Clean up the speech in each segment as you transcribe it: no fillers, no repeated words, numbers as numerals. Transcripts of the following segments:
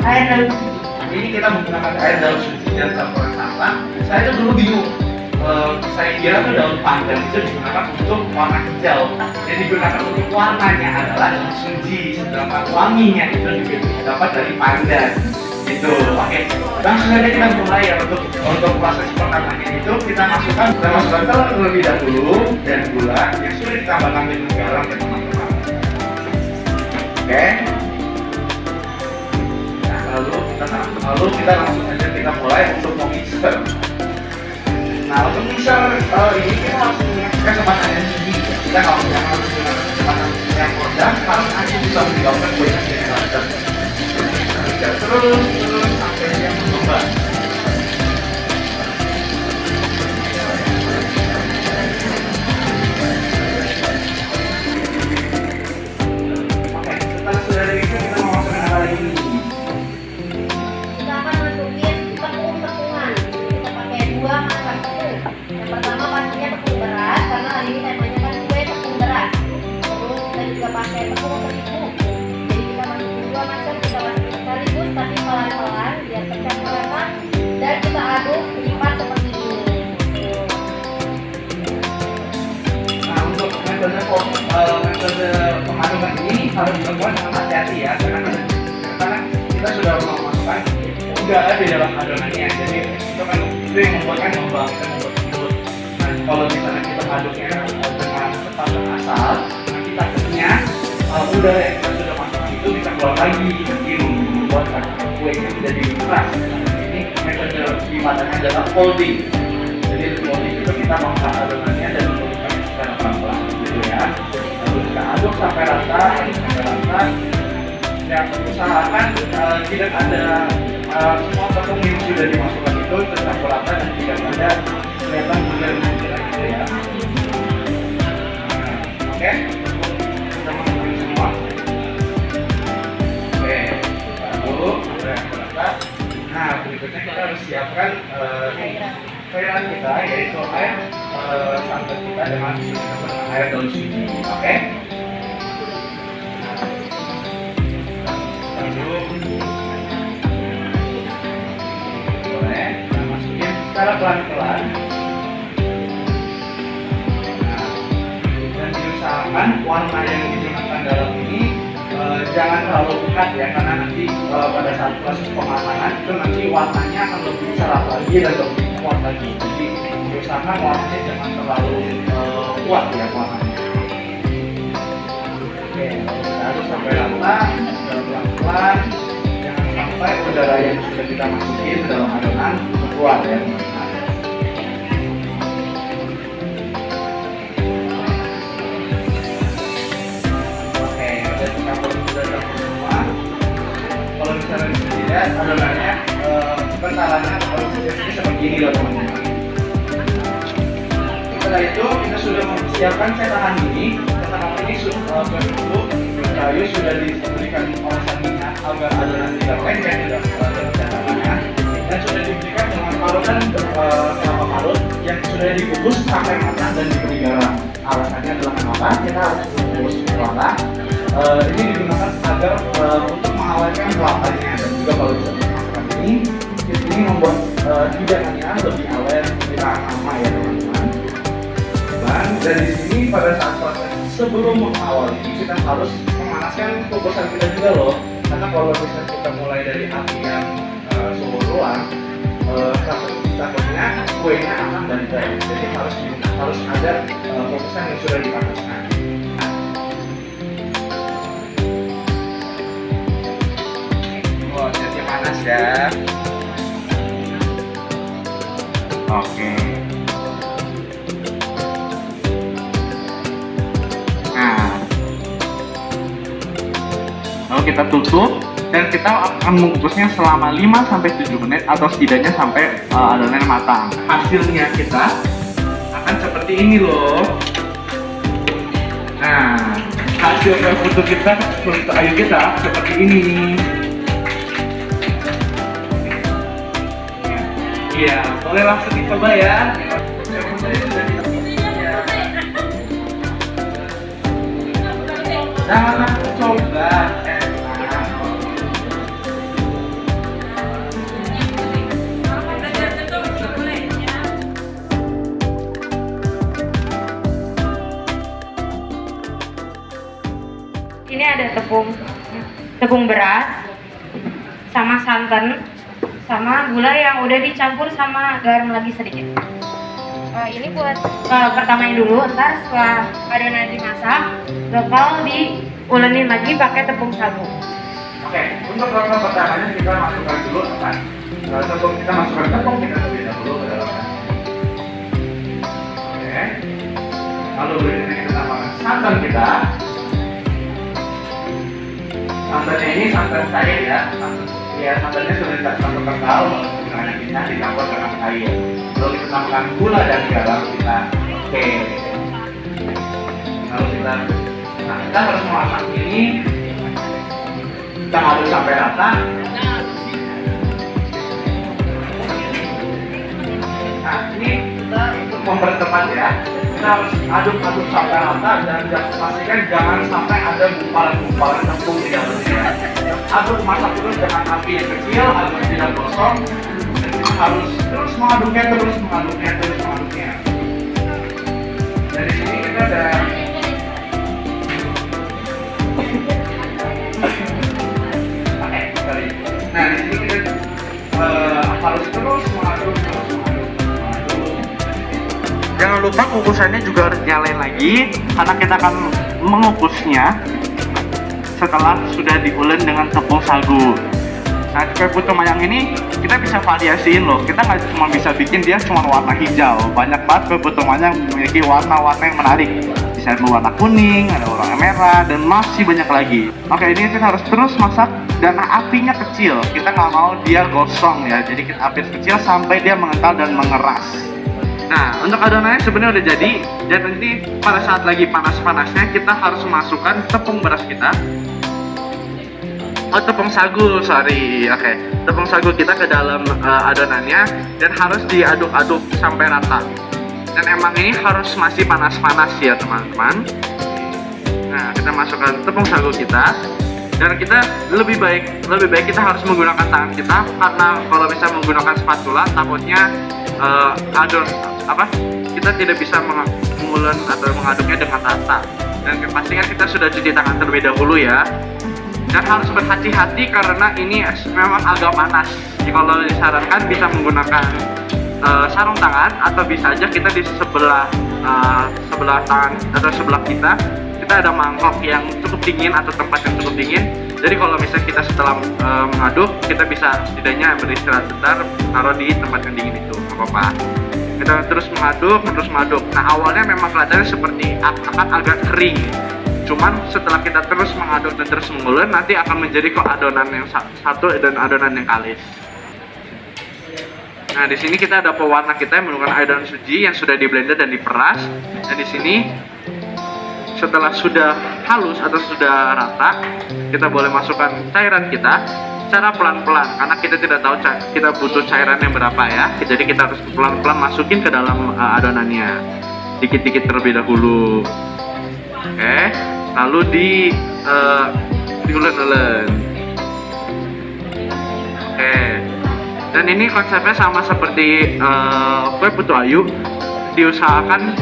air daun suci. Ini kita menggunakan air daun suci dan campuran santan. Saya itu dulu bingung. Saya kira tuh daun pandan itu digunakan untuk warna hijau. Yang digunakan untuk warnanya adalah daun suci. Sedangkan wanginya itu juga dapat dari pandan. Gitu. Oke. Langsung saja kita mulai ya untuk proses pertamanya itu kita masukkan telur terlebih dahulu dan gula yang sudah ditambahkan dengan garam ya teman-teman. Oke. Nah, lalu kita langsung aja kita mulai untuk mixer. Nah, untuk mixer ini kita harus menggunakan kecepatan yang tinggi. Kita kalau misalnya harus menggunakan kecepatan yang rendah, harus nanti bisa menyebabkan banyak jadi lancar. Terus sampai dia mengembang. Oke, setelah sudah itu kita mau masukkan apa lagi? Kita akan masukin tepung-tepungan. Kita pakai 2 macam tepung. Yang pertama pastinya tepung beras, karena hari ini temanya kan kue tepung beras. Terus kita juga pakai tepung terigu. Jadi kita masukin 2 macam, kita masukin sekaligus tapi pelan-pelan biar pecah merata dan kita aduk lipat seperti ini. Nah, untuk metode pemadukan ini harus dilakukan dengan hati-hati ya, karena kita sudah memasukkan udara di dalam adonannya, jadi itu kan itu yang membuatkan lembab, kita membuat lembut. Nah, kalau misalnya kita aduknya dengan cepat dan asal, nanti takutnya udara yang kita sudah masukkan itu bisa keluar lagi, nanti membuat kuenya menjadi keras. Ini metode dimadannya adalah folding. Jadi folding itu kita mengangkat adonannya dan membuatnya secara pelan-pelan gitu ya. Lalu kita aduk sampai rata. Yang usahakan tidak ada semua tepung yang sudah dimasukkan itu tercampur rata dan tidak ada kelihatan bulir-bulir gitu ya. Oke, kita masukkan semua. Oke, aduk sampai rata. Nah, berikutnya kita harus siapkan cairan kita, yaitu air santan kita dengan air daun suci. Oke. Lalu boleh kita masukin secara pelan-pelan. Nah, dan diusahakan warna yang digunakan dalam ini jangan terlalu pekat ya, karena nanti pada saat proses pematangan itu nanti warnanya akan lebih cerah lagi dan lebih kuat lagi. Jadi diusahakan warnanya jangan terlalu kuat ya warnanya. Oke, kita aduk sampai rata, pelan-pelan, jangan sampai udara yang sudah kita masukin ke dalam adonan keluar ya teman-teman. Oke, udah dicampur semua. Kalau misalnya tidak adonannya bentaranya prosesnya seperti ini loh teman-teman. Setelah itu kita sudah mempersiapkan cetakan ini. Cetakan ini berbentuk kayu sudah diberikan olasan minyak agar adonan tidak lengket dalam cetakannya, dan sudah diberikan dengan parutan kelapa parut yang sudah dikukus sampai matang dan diberi garam. Alasannya adalah kenapa kita harus mengukus kelapa. Ini digunakan agar untuk mengawetkan kelapanya, dan juga kalau bisa dimasukkan ini membuat hidangannya lebih awet, lebih tahan lama ya teman-teman. Dan dari sini pada saat proses sebelum mengawali kita harus memanaskan kukusan kita juga loh, karena kalau misalnya kita mulai dari api yang suhu ruang, takutnya kuenya akan bandel. Jadi harus ada kukusan yang sudah dipanaskan. Oh, jadi panas ya. Oke. Nah, lalu kita tutup dan kita akan mengukusnya selama 5-7 menit atau setidaknya sampai adonan matang. Hasilnya kita akan seperti ini loh. Nah, hasil foto kita, foto ayu kita seperti ini. Iya, boleh langsung dicoba ya. Jangan langsung coba. ada tepung beras, sama santan, sama gula yang udah dicampur sama garam lagi sedikit. Ini buat pertamanya dulu, ntar setelah adonan dimasak bakal diulenin lagi pakai tepung sagu. Oke, untuk proses pertamanya kita masukkan dulu kan. Kita masukkan tepung kita terlebih dahulu ke dalam kan. Oke. Lalu berikutnya kita tambahkan santan kita. Santannya ini santan cair ya. Santannya sudah kita campur kental dengan kita dicampur dengan air. Lalu kita tambahkan gula dan garam kita. Oke. Lalu kita harus memasak ini. Kita aduk sampai rata. Nah, ini kita untuk mempercepat ya. Kita harus aduk-aduk sampai rata dan pastikan jangan sampai ada gumpalan-gumpalan tepung di dalamnya. Aduk masak terus dengan api yang kecil agar tidak gosong. Dan kita harus terus mengaduknya. Dan di sini kita ada nah di sini kita harus terus mengaduk. Jangan lupa kukusannya juga harus nyalain lagi karena kita akan mengukusnya setelah sudah diulen dengan tepung sagu. Nah, kue putu mayang ini kita bisa variasiin loh. Kita nggak cuma bisa bikin dia cuma warna hijau. Banyak banget kue putu mayang memiliki warna-warna yang menarik. Bisa warna kuning, ada warna merah, dan masih banyak lagi. Oke, ini kita harus terus masak dan apinya kecil. Kita nggak mau dia gosong ya. Jadi kita api kecil sampai dia mengental dan mengeras. Nah, untuk adonannya sebenarnya udah jadi. Dan nanti pada saat lagi panas-panasnya kita harus masukkan tepung beras kita. Tepung sagu, sorry. Oke, tepung sagu kita ke dalam adonannya dan harus diaduk-aduk sampai rata. Dan emang ini harus masih panas-panas ya teman-teman. Nah, kita masukkan tepung sagu kita. Dan kita lebih baik kita harus menggunakan tangan kita karena kalau bisa menggunakan spatula takutnya kita tidak bisa mengulen atau mengaduknya dengan rata. Dan pastikan kita sudah cuci tangan terlebih dahulu ya. Dan harus berhati-hati karena ini memang agak panas. Jadi kalau disarankan bisa menggunakan sarung tangan atau bisa aja kita di sebelah tangan atau sebelah kita ada mangkok yang cukup dingin atau tempat yang cukup dingin. Jadi kalau misalnya kita setelah mengaduk kita bisa setidaknya beristirahat sebentar, taruh di tempat yang dingin itu, nggak apa-apa. Kita terus mengaduk. Nah, awalnya memang kelihatannya seperti akan agak kering. Cuman setelah kita terus mengaduk dan terus mengulen, nanti akan menjadi kok adonan yang satu dan adonan yang kalis. Nah, di sini kita ada pewarna kita yang menggunakan air suji yang sudah di blender dan diperas. Dan di sini setelah sudah halus atau sudah rata, kita boleh masukkan cairan kita secara pelan-pelan karena kita tidak tahu kita butuh cairan yang berapa ya. Jadi kita harus pelan-pelan masukin ke dalam adonannya, dikit-dikit terlebih dahulu. Oke, lalu diulen-ulen. Oke, dan ini konsepnya sama seperti kue putu ayu. Diusahakan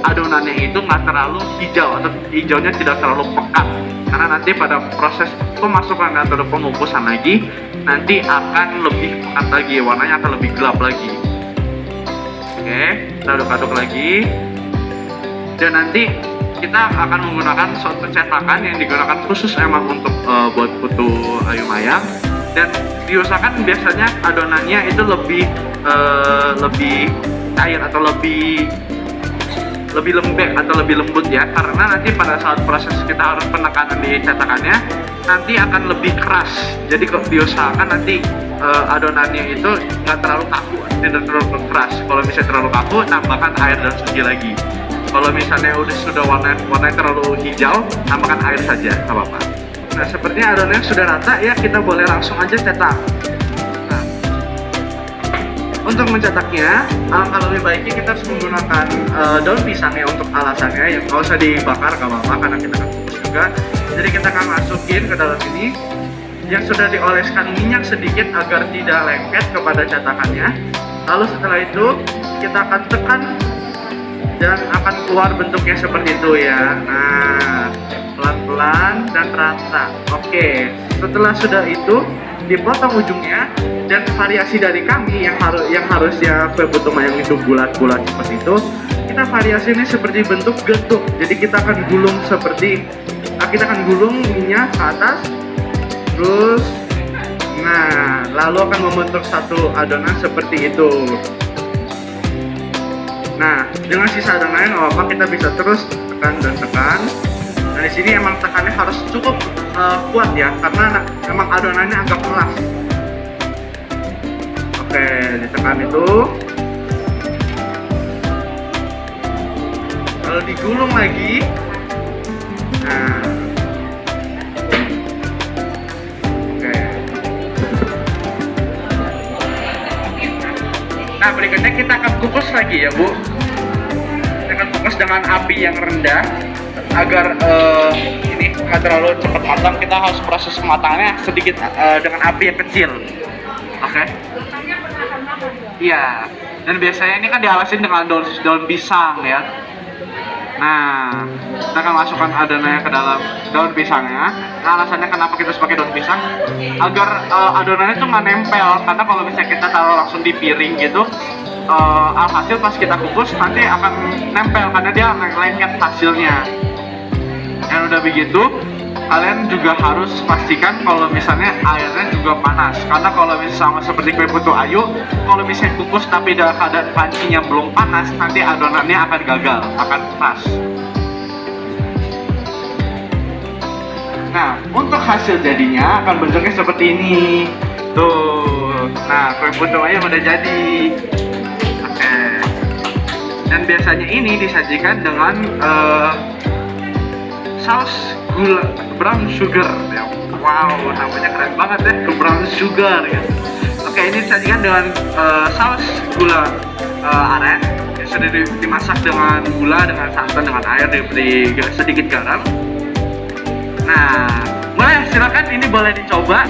adonannya itu nggak terlalu hijau atau hijaunya tidak terlalu pekat karena nanti pada proses pemasukan atau pengukusan lagi nanti akan lebih pekat lagi, warnanya akan lebih gelap lagi. Oke, kita aduk-aduk lagi dan nanti kita akan menggunakan suatu cetakan yang digunakan khusus emang untuk buat putu ayu mayang. Dan diusahakan biasanya adonannya itu lebih cair atau lebih lembek atau lebih lembut ya, karena nanti pada saat proses kita harus penekanan di cetakannya nanti akan lebih keras. Jadi kok diusahakan nanti adonannya itu nggak terlalu kaku, tidak terlalu keras. Kalau misalnya terlalu kaku, tambahkan air dan suji lagi. Kalau misalnya sudah warnanya terlalu hijau, tambahkan air saja, nggak apa-apa. Nah, sepertinya adonannya sudah rata ya, kita boleh langsung aja cetak. Nah, untuk mencetaknya, alangkah lebih baiknya kita harus menggunakan daun pisang ya untuk alasannya, yang nggak usah dibakar nggak apa-apa karena kita akan kukus juga. Jadi kita akan masukin ke dalam ini yang sudah dioleskan minyak sedikit agar tidak lengket kepada cetakannya. Lalu setelah itu kita akan tekan dan akan keluar bentuknya seperti itu ya. Nah, pelan-pelan dan rata. Oke, setelah sudah itu dipotong ujungnya, dan variasi dari kami yang harusnya kue putu mayang itu bulat-bulat seperti itu, kita variasinya seperti bentuk getuk. Jadi kita akan gulung minyak ke atas, terus lalu akan membentuk satu adonan seperti itu. Nah, dengan sisa adonannya nggak apa-apa, kita bisa terus tekan dan tekan. Nah, di sini emang tekannya harus cukup kuat ya, karena emang adonannya agak keras. Oke, ditekan itu. Lalu digulung lagi. Nah, oke. Nah, berikutnya kita akan kukus lagi ya, Bu. Kita akan kukus dengan api yang rendah agar ini nggak terlalu cepat matang. Kita harus proses pematangannya sedikit dengan api yang kecil. Oke. Iya. Dan biasanya ini kan dialasin dengan daun pisang ya. Nah, kita akan masukkan adonannya ke dalam daun pisangnya. Nah, alasannya kenapa kita pakai daun pisang, agar adonannya tuh nggak nempel. Karena kalau misalnya kita taruh langsung di piring gitu, alhasil pas kita kukus nanti akan nempel karena dia lengket hasilnya. Dan udah begitu, kalian juga harus pastikan kalau misalnya airnya juga panas. Karena kalau misalnya sama seperti kue putu ayu, kalau misalnya kukus tapi dalam keadaan pancinya belum panas, nanti adonannya akan gagal, akan keras. Nah, untuk hasil jadinya akan bentuknya seperti ini. Tuh, nah kue putu ayu udah jadi. Oke. Dan biasanya ini disajikan dengan saus gula brown sugar ya. Wow, namanya keren banget ya, brown sugar ya. Oke, ini disajikan dengan saus gula aren yang sudah dimasak dengan gula, dengan santan, dengan air, diberi sedikit garam. Nah, mulai silakan, ini boleh dicoba.